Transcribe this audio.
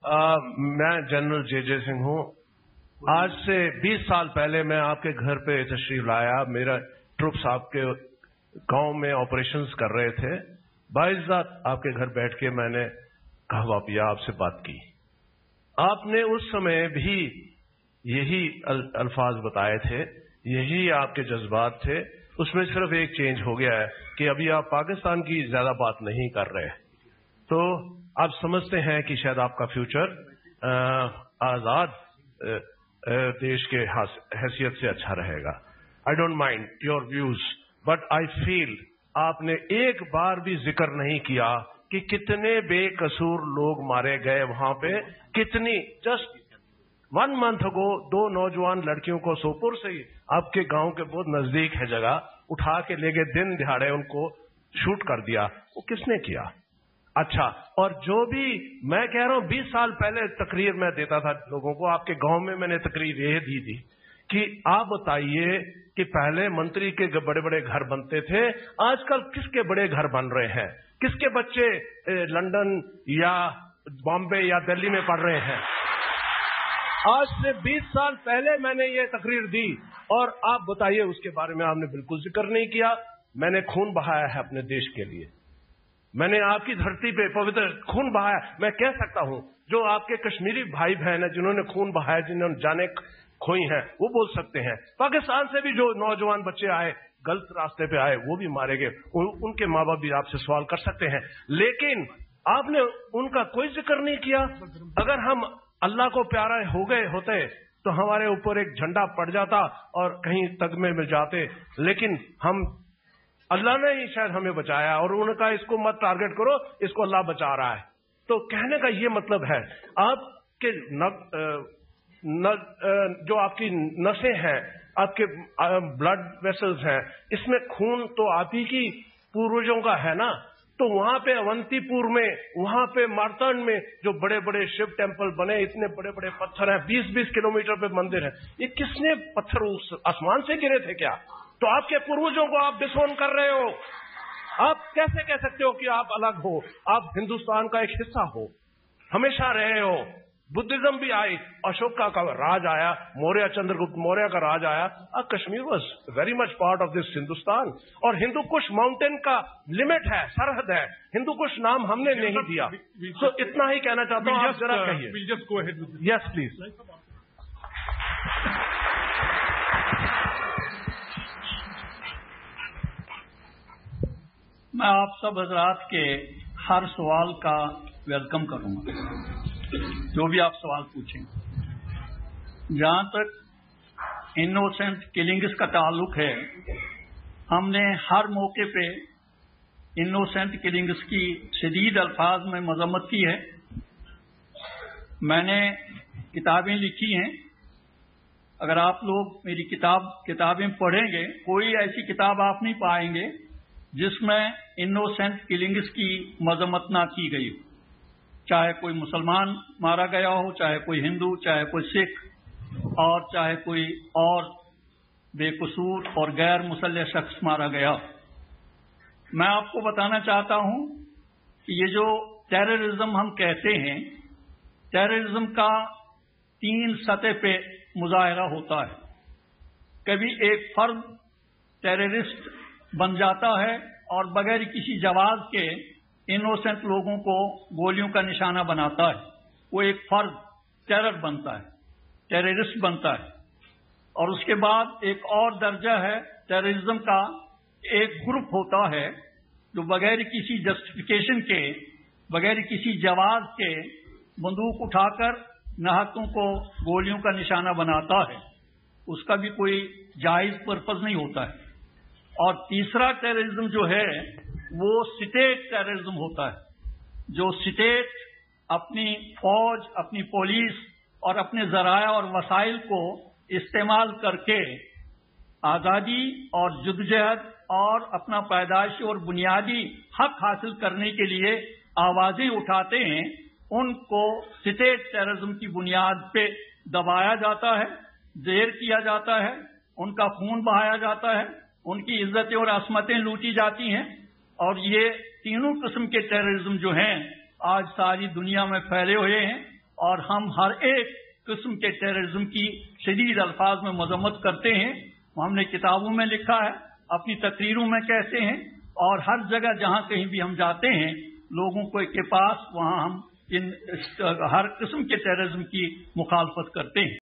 میں جنرل جے سنگھ ہوں. آج سے 20 سال پہلے میں آپ کے گھر پہ تشریف لایا. میرا ٹروپس آپ کے گاؤں میں آپریشنز کر رہے تھے. باعزت آپ کے گھر بیٹھ کے میں نے قہوہ پیا، آپ سے بات کی. آپ نے اس سمے بھی یہی الفاظ بتائے تھے، یہی آپ کے جذبات تھے. اس میں صرف ایک چینج ہو گیا ہے کہ ابھی آپ پاکستان کی زیادہ بات نہیں کر رہے. تو آپ سمجھتے ہیں کہ شاید آپ کا فیوچر آزاد دیش کے حیثیت سے اچھا رہے گا. I don't mind your views, but I feel آپ نے ایک بار بھی ذکر نہیں کیا کہ کتنے بے قصور لوگ مارے گئے وہاں پہ. کتنی جسٹ 1 month ago 2 نوجوان لڑکیوں کو سوپور سے ہی آپ کے گاؤں کے بہت نزدیک ہے جگہ اٹھا کے لے گئے، دن دہاڑے ان کو شوٹ کر دیا. وہ کس نے کیا؟ اچھا، اور جو بھی میں کہہ رہا ہوں 20 سال پہلے تقریر میں دیتا تھا لوگوں کو. آپ کے گاؤں میں میں نے تقریر یہ دی تھی کہ آپ بتائیے کہ پہلے منتری کے بڑے بڑے گھر بنتے تھے، آج کل کس کے بڑے گھر بن رہے ہیں؟ کس کے بچے لندن یا بامبے یا دلی میں پڑھ رہے ہیں؟ آج سے 20 سال پہلے میں نے یہ تقریر دی اور آپ بتائیے اس کے بارے میں آپ نے بالکل ذکر نہیں کیا. میں نے خون بہایا ہے اپنے دیش کے لیے. میں نے آپ کی دھرتی پہ پوتر خون بہایا. میں کہہ سکتا ہوں جو آپ کے کشمیری بھائی بہن ہیں جنہوں نے خون بہایا، جنہوں نے جانیں کھوئی ہیں، وہ بول سکتے ہیں. پاکستان سے بھی جو نوجوان بچے آئے، غلط راستے پہ آئے، وہ بھی مارے گئے. ان کے ماں باپ بھی آپ سے سوال کر سکتے ہیں، لیکن آپ نے ان کا کوئی ذکر نہیں کیا. اگر ہم اللہ کو پیارا ہو گئے ہوتے تو ہمارے اوپر ایک جھنڈا پڑ جاتا اور کہیں تگمے مل جاتے، لیکن ہم اللہ نے ہی شاید ہمیں بچایا اور انہوں نے کہا اس کو مت ٹارگٹ کرو، اس کو اللہ بچا رہا ہے. تو کہنے کا یہ مطلب ہے آپ کے جو آپ کی نسیں ہیں، آپ کے بلڈ ویسلز ہیں، اس میں خون تو آپ ہی کی پوروجوں کا ہے نا. تو وہاں پہ اونتی پور میں، وہاں پہ مارتانڈ میں جو بڑے بڑے شیو ٹیمپل بنے، اتنے بڑے بڑے پتھر ہیں، 20-20 کلومیٹر پہ مندر ہیں، یہ کس نے پتھر آسمان سے گرے تھے کیا؟ تو آپ کے پوروجوں کو آپ ڈسون کر رہے ہو. آپ کیسے کہہ سکتے ہو کہ آپ الگ ہو؟ آپ ہندوستان کا ایک حصہ ہو، ہمیشہ رہے ہو. بدھزم بھی آئی، اشوکا کا راج آیا، موریہ چندر گپت موریہ کا راج آیا. Kashmir was very much part of this Hindustan. اور ہندو کش ماؤنٹین کا لمٹ ہے، سرحد ہے. ہندو کش نام ہم نے نہیں دیا. سو اتنا ہی کہنا چاہتا ہوں. آپ ذرا کہیے. یس پلیز. میں آپ سب حضرات کے ہر سوال کا ویلکم کروں گا، جو بھی آپ سوال پوچھیں. جہاں تک انوسینٹ کلنگز کا تعلق ہے، ہم نے ہر موقع پہ انوسینٹ کلنگز کی شدید الفاظ میں مذمت کی ہے. میں نے کتابیں لکھی ہیں. اگر آپ لوگ میری کتابیں پڑھیں گے، کوئی ایسی کتاب آپ نہیں پائیں گے جس میں انوسینٹ کلنگز کی مذمت نہ کی گئی ہو. چاہے کوئی مسلمان مارا گیا ہو، چاہے کوئی ہندو، چاہے کوئی سکھ، اور چاہے کوئی اور بے قصور اور غیر مسلح شخص مارا گیا ہو. میں آپ کو بتانا چاہتا ہوں کہ یہ جو ٹیررزم ہم کہتے ہیں، ٹیررزم کا 3 سطح پہ مظاہرہ ہوتا ہے. کبھی ایک فرد ٹیررسٹ بن جاتا ہے اور بغیر کسی جواز کے انوسینٹ لوگوں کو گولیوں کا نشانہ بناتا ہے. وہ ایک فرد ٹیرر بنتا ہے، ٹیررسٹ بنتا ہے. اور اس کے بعد ایک اور درجہ ہے ٹیررزم کا. ایک گروپ ہوتا ہے جو بغیر کسی جسٹیفیکیشن کے، بغیر کسی جواز کے بندوق اٹھا کر ناحقوں کو گولیوں کا نشانہ بناتا ہے. اس کا بھی کوئی جائز پرپز نہیں ہوتا ہے. اور تیسرا ٹیررزم جو ہے وہ اسٹیٹ ٹیررزم ہوتا ہے، جو اسٹیٹ اپنی فوج، اپنی پولیس اور اپنے ذرائع اور وسائل کو استعمال کر کے آزادی اور جدوجہد اور اپنا پیدائشی اور بنیادی حق حاصل کرنے کے لیے آوازیں اٹھاتے ہیں. ان کو اسٹیٹ ٹیررزم کی بنیاد پہ دبایا جاتا ہے، زہر کیا جاتا ہے، ان کا خون بہایا جاتا ہے، ان کی عزتیں اور عصمتیں لوٹی جاتی ہیں. اور یہ تینوں قسم کے ٹیررزم جو ہیں آج ساری دنیا میں پھیلے ہوئے ہیں. اور ہم ہر ایک قسم کے ٹیررزم کی شدید الفاظ میں مذمت کرتے ہیں. ہم نے کتابوں میں لکھا ہے, اپنی تقریروں میں کہتے ہیں, اور ہر جگہ جہاں کہیں بھی ہم جاتے ہیں لوگوں کے پاس وہاں ہم ہر قسم کے ٹیررزم کی مخالفت کرتے ہیں.